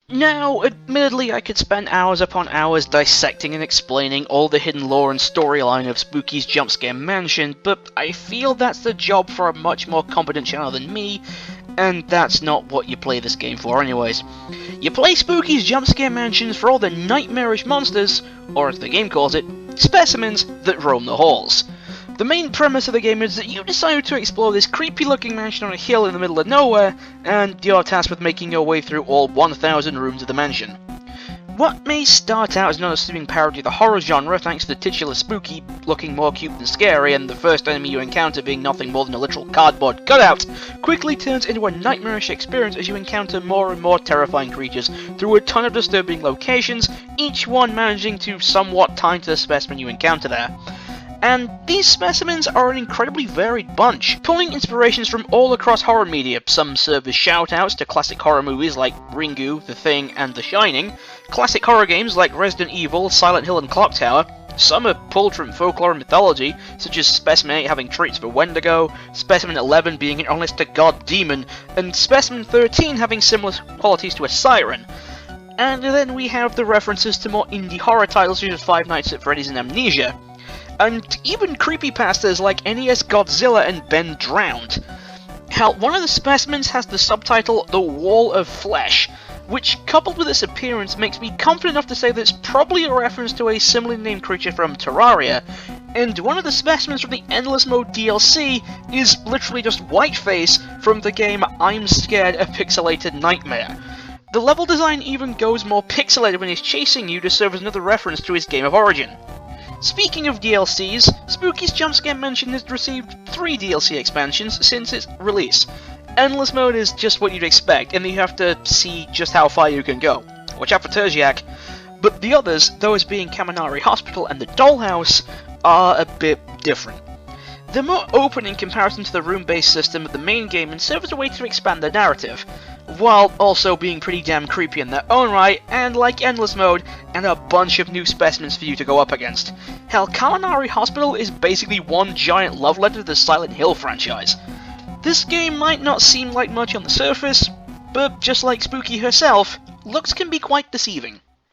Now, admittedly, I could spend hours upon hours dissecting and explaining all the hidden lore and storyline of Spooky's Jumpscare Mansion, but I feel that's the job for a much more competent channel than me, and that's not what you play this game for anyways. You play Spooky's Jumpscare Mansions for all the nightmarish monsters, or as the game calls it, specimens that roam the halls. The main premise of the game is that you decide to explore this creepy-looking mansion on a hill in the middle of nowhere, and you're tasked with making your way through all 1,000 rooms of the mansion. What may start out as an unassuming parody of the horror genre, thanks to the titular Spooky looking more cute than scary, and the first enemy you encounter being nothing more than a literal cardboard cutout, quickly turns into a nightmarish experience as you encounter more and more terrifying creatures through a ton of disturbing locations, each one managing to somewhat tie to the specimen you encounter there. And these specimens are an incredibly varied bunch, pulling inspirations from all across horror media. Some serve as shout-outs to classic horror movies like Ringu, The Thing, and The Shining, classic horror games like Resident Evil, Silent Hill, and Clock Tower. Some are pulled from folklore and mythology, such as Specimen 8 having traits of a Wendigo, Specimen 11 being an honest-to-God demon, and Specimen 13 having similar qualities to a siren. And then we have the references to more indie horror titles such as Five Nights at Freddy's and Amnesia. And even creepypastas like NES Godzilla and Ben Drowned. Hell, one of the specimens has the subtitle The Wall of Flesh, which, coupled with its appearance, makes me confident enough to say that it's probably a reference to a similarly named creature from Terraria, and one of the specimens from the Endless Mode DLC is literally just Whiteface from the game I'm Scared: A Pixelated Nightmare. The level design even goes more pixelated when he's chasing you to serve as another reference to his game of origin. Speaking of DLCs, Spooky's Jumpscare Mansion has received 3 DLC expansions since its release. Endless Mode is just what you'd expect, and you have to see just how far you can go. Watch out for Terziak. But the others, those being Kaminari Hospital and the Dollhouse, are a bit different. They're more open in comparison to the room-based system of the main game and serve as a way to expand the narrative, while also being pretty damn creepy in their own right, and like Endless Mode, and a bunch of new specimens for you to go up against. Hell, Kaminari Hospital is basically one giant love letter to the Silent Hill franchise. This game might not seem like much on the surface, but just like Spooky herself, looks can be quite deceiving.